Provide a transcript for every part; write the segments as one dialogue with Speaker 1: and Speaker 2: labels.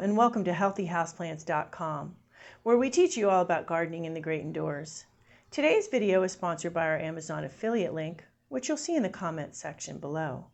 Speaker 1: and welcome to healthyhouseplants.com, where we teach you all about gardening in the great indoors. Today's video is sponsored by our Amazon affiliate link, which you'll see in the comments section below.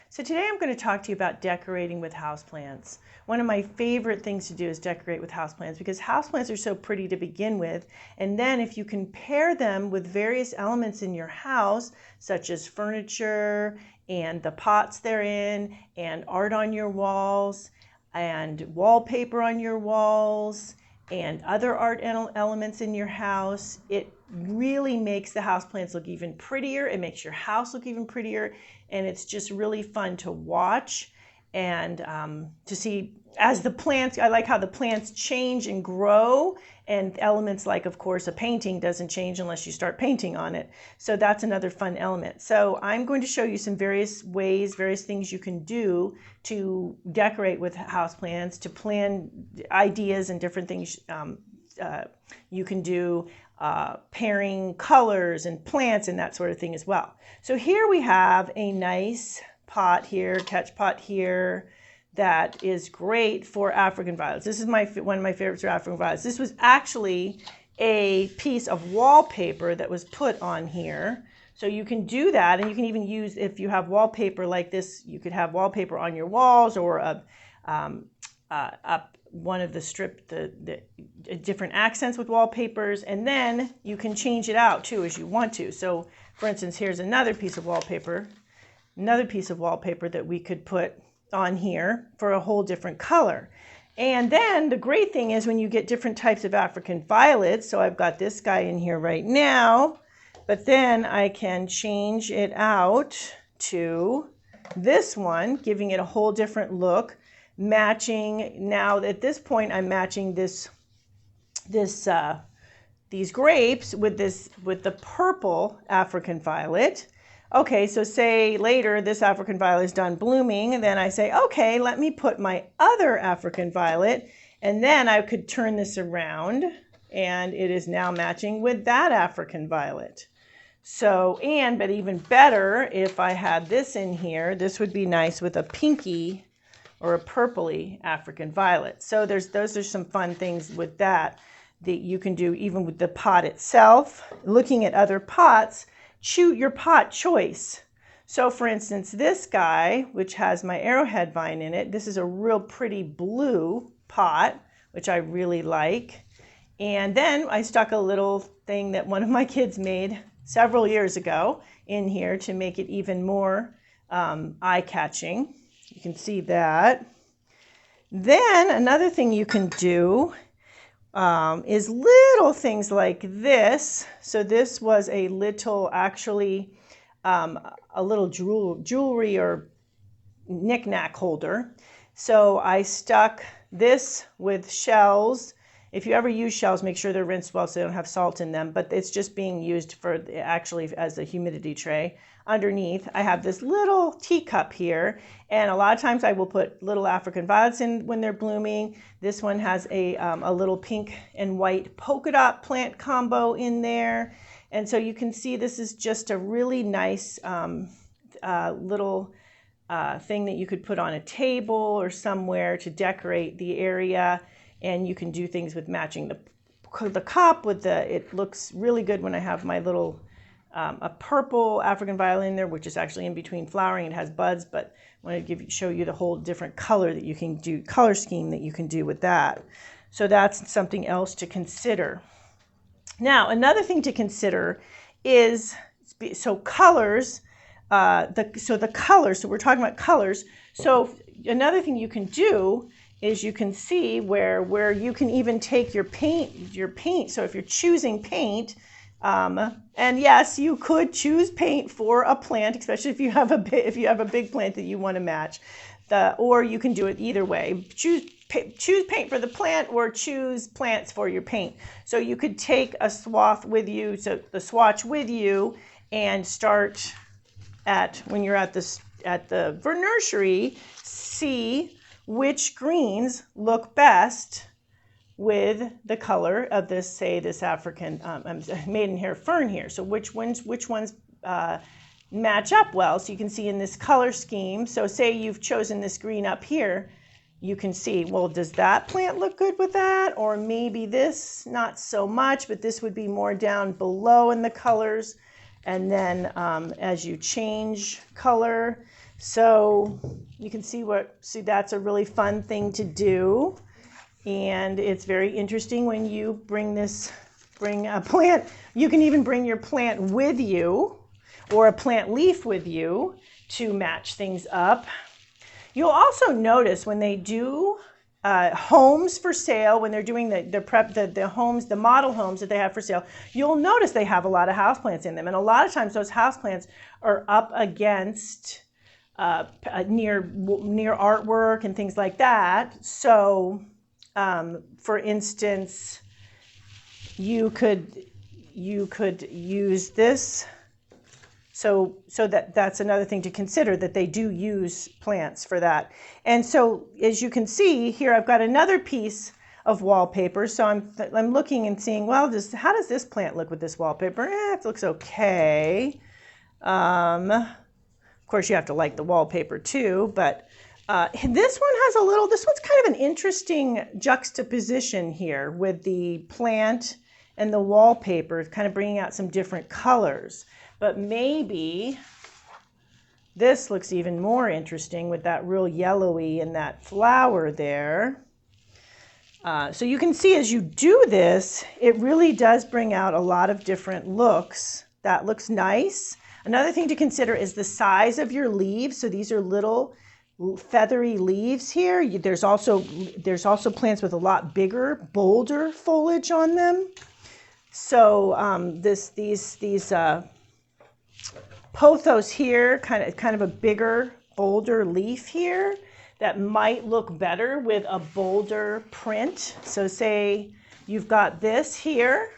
Speaker 1: So today I'm going to talk to you about decorating with houseplants. One of my favorite things to do is decorate with houseplants because houseplants are so pretty to begin with, and then if you can pair them with various elements in your house, such as furniture and the pots they're in, and art on your walls, and wallpaper on your walls, and other art elements in your house, it really makes the houseplants look even prettier. It makes your house look even prettier, and it's just really fun to watch and to see as the plants. I like how the plants change and grow, and elements like, of course, a painting doesn't change unless you start painting on it. So that's another fun element. So I'm going to show you some various ways, various things you can do to decorate with houseplants, to plan ideas and different things you can do, pairing colors and plants and that sort of thing as well. So here we have a nice pot here, catch pot here, that is great for African violets. This is one of my favorites for African violets. This was actually a piece of wallpaper that was put on here. So you can do that, and you can even use, if you have wallpaper like this, you could have wallpaper on your walls, or one of the different accents with wallpapers, and then you can change it out too as you want to. So for instance, here's another piece of wallpaper that we could put on here for a whole different color. And then the great thing is when you get different types of African violets, so I've got this guy in here right now, but then I can change it out to this one, giving it a whole different look, matching. Now at this point I'm matching these grapes with the purple African violet. Okay, so say later this African violet is done blooming, and then I say, okay, let me put my other African violet, and then I could turn this around, and it is now matching with that African violet. So, but even better, if I had this in here, this would be nice with a pinky or a purpley African violet. So those are some fun things with that you can do even with the pot itself. Looking at other pots, choose your pot choice. So for instance, this guy, which has my arrowhead vine in it, this is a real pretty blue pot, which I really like. And then I stuck a little thing that one of my kids made several years ago in here to make it even more eye-catching. You can see that. Then another thing you can do is little things like this. So this was a little, actually, a little jewelry or knick-knack holder. So I stuck this with shells. If you ever use shells, make sure they're rinsed well so they don't have salt in them, but it's just being used for actually as a humidity tray. Underneath, I have this little teacup here, and a lot of times I will put little African violets in when they're blooming. This one has a little pink and white polka dot plant combo in there. And so you can see this is just a really nice little thing that you could put on a table or somewhere to decorate the area. And you can do things with matching the cup with it looks really good when I have my little a purple African violet in there, which is actually in between flowering. It has buds, but I want to show you the whole different color that you can do, color scheme that you can do with that. So that's something else to consider. Now, another thing to consider is, so colors, the colors, so we're talking about colors. So another thing you can do is you can see where you can even take your paint. So if you're choosing paint, and yes, you could choose paint for a plant, especially if you have a big plant that you want to match. Or you can do it either way. Choose paint for the plant, or choose plants for your paint. So you could take a swatch with you, and start when you're at the nursery, see which greens look best with the color of this, say, this African maidenhair fern here. So which ones match up well? So you can see in this color scheme. So say you've chosen this green up here, you can see, well, does that plant look good with that? Or maybe this, not so much, but this would be more down below in the colors. And then as you change color, so you can see that's a really fun thing to do. And it's very interesting when you bring a plant. You can even bring your plant with you or a plant leaf with you to match things up. You'll also notice when they do homes for sale, when they're doing the homes, the model homes that they have for sale, you'll notice they have a lot of houseplants in them. And a lot of times those houseplants are up against near artwork and things like that. So for instance, you could use this. So that's another thing to consider, that they do use plants for that. And so as you can see here, I've got another piece of wallpaper. So I'm looking and seeing, well, how does this plant look with this wallpaper? It looks okay. Of course, you have to like the wallpaper too, but this one's kind of an interesting juxtaposition here with the plant and the wallpaper, kind of bringing out some different colors. But maybe this looks even more interesting with that real yellowy and that flower there. So you can see as you do this, it really does bring out a lot of different looks. That looks nice. Another thing to consider is the size of your leaves. So these are little feathery leaves here. There's also plants with a lot bigger, bolder foliage on them. So these pothos here, kind of a bigger, bolder leaf here that might look better with a bolder print. So say you've got this here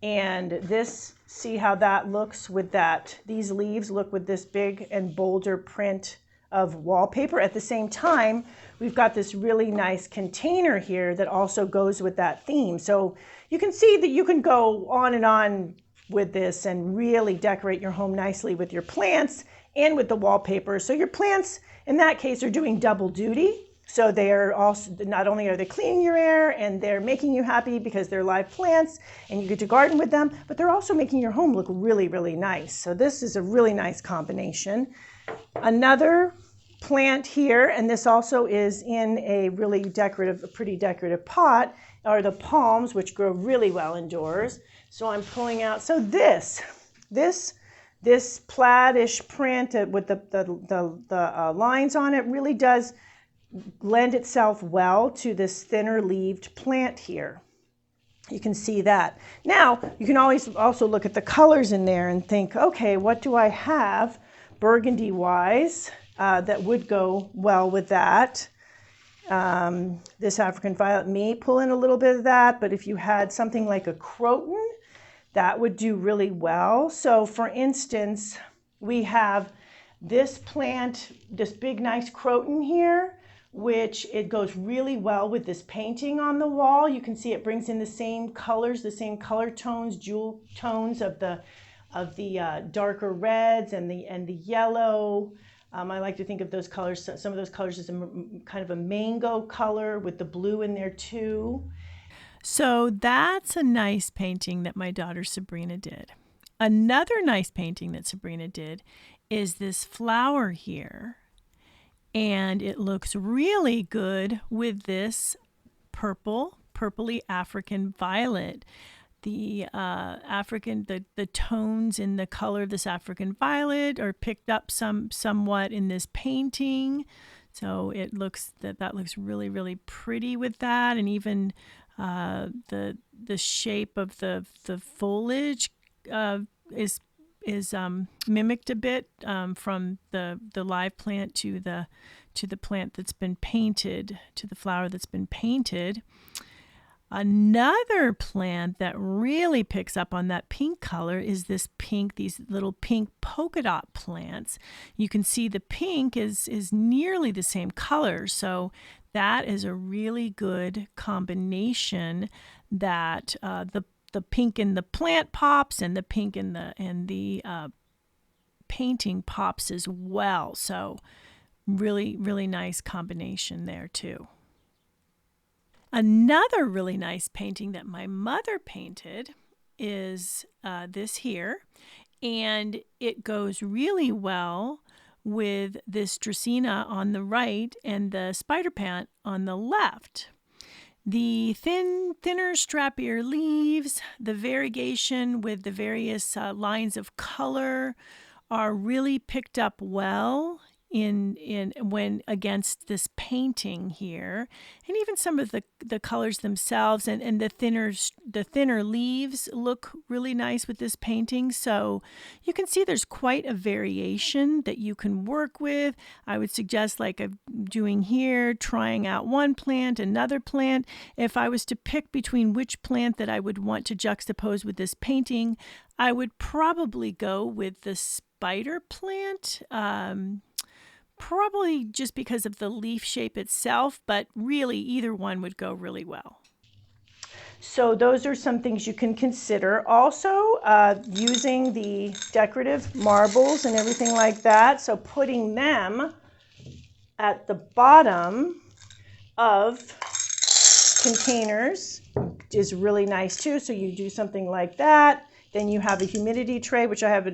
Speaker 1: and this, see how that looks with that. These leaves look with this big and bolder print of wallpaper. At the same time, we've got this really nice container here that also goes with that theme. So you can see that you can go on and on with this and really decorate your home nicely with your plants and with the wallpaper. So your plants, in that case, are doing double duty. So they are also, not only are they cleaning your air and they're making you happy because they're live plants and you get to garden with them, but they're also making your home look really, really nice. So this is a really nice combination. Another plant here, and this also is in a really decorative, a pretty decorative pot, are the palms, which grow really well indoors. So I'm pulling out, so this plaid-ish print with the lines on it really does lend itself well to this thinner leaved plant here. You can see that. Now, you can always also look at the colors in there and think, okay, what do I have burgundy-wise that would go well with that? This African violet may pull in a little bit of that, but if you had something like a croton, that would do really well. So for instance, we have this plant, this big nice croton here, which it goes really well with this painting on the wall. You can see it brings in the same colors, the same color tones, jewel tones of the darker reds and the yellow. I like to think of those colors, some of those colors as kind of a mango color with the blue in there too.
Speaker 2: So that's a nice painting that my daughter Sabrina did. Another nice painting that Sabrina did is this flower here. And it looks really good with this purpley African violet. The tones in the color of this African violet are picked up somewhat in this painting. So it looks that looks really, really pretty with that, and even the shape of the foliage is mimicked a bit from the live plant to the plant that's been painted, to the flower that's been painted. Another plant that really picks up on that pink color is these little pink polka dot plants. You can see the pink is nearly the same color, so that is a really good combination that the pink in the plant pops and the pink in the painting pops as well. So Really, really nice combination there too. Another really nice painting that my mother painted is this here, and it goes really well with this Dracaena on the right and the spider plant on the left. The thinner, strappier leaves, the variegation with the various lines of color are really picked up well in when against this painting here, and even some of the colors themselves and the thinner leaves look really nice with this painting. So you can see there's quite a variation that you can work with. I would suggest, like I'm doing here, trying out one plant, another plant. If I was to pick between which plant that I would want to juxtapose with this painting, I would probably go with the spider plant. Probably just because of the leaf shape itself, but really either one would go really well.
Speaker 1: So those are some things you can consider. Also, using the decorative marbles and everything like that. So putting them at the bottom of containers is really nice too. So you do something like that. Then you have a humidity tray, which I have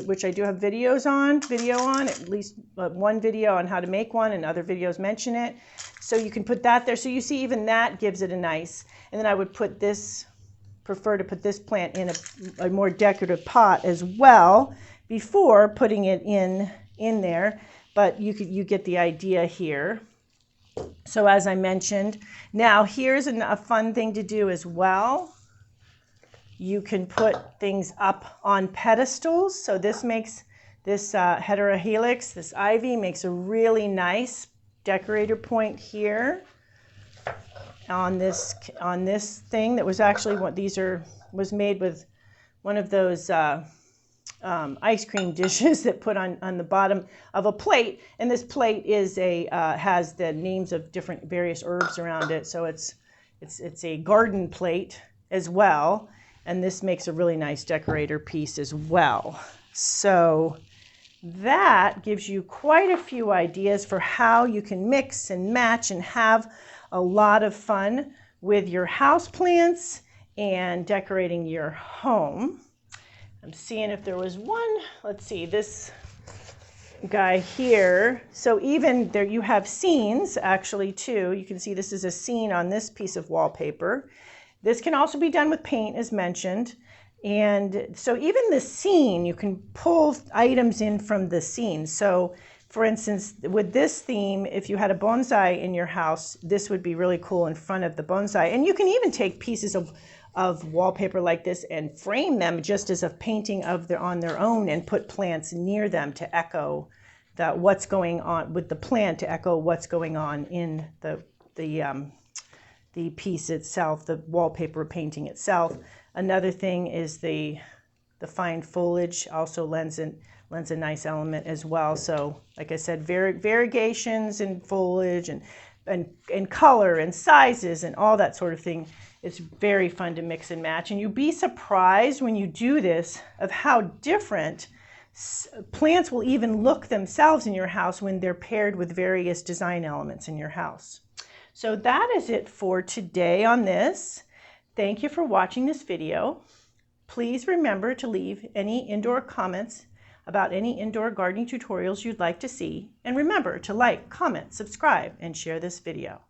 Speaker 1: which I do have video on, at least one video on how to make one, and other videos mention it. So you can put that there. So you see, even that gives it a nice. And then I would prefer to put this plant in a more decorative pot as well before putting it in there. But you get the idea here. So as I mentioned, now here's a fun thing to do as well. You can put things up on pedestals. So this makes this heterohelix, this ivy, makes a really nice decorator point here on this thing that was actually was made with one of those ice cream dishes that put on the bottom of a plate. And this plate is has the names of different various herbs around it. So it's a garden plate as well. And this makes a really nice decorator piece as well. So that gives you quite a few ideas for how you can mix and match and have a lot of fun with your houseplants and decorating your home. I'm seeing if there was one. Let's see, this guy here. So even there you have scenes actually too. You can see this is a scene on this piece of wallpaper. This can also be done with paint, as mentioned. And so even the scene, you can pull items in from the scene. So for instance, with this theme, if you had a bonsai in your house, this would be really cool in front of the bonsai. And you can even take pieces of wallpaper like this and frame them just as a painting on their own, and put plants near them to echo what's going on with the plant, to echo what's going on in the piece itself, the wallpaper painting itself. Another thing is the fine foliage also lends a nice element as well. So like I said, variegations in foliage and color and sizes and all that sort of thing. It's very fun to mix and match. And you'd be surprised when you do this of how different plants will even look themselves in your house when they're paired with various design elements in your house. So that is it for today on this. Thank you for watching this video. Please remember to leave any indoor comments about any indoor gardening tutorials you'd like to see. And remember to like, comment, subscribe, and share this video.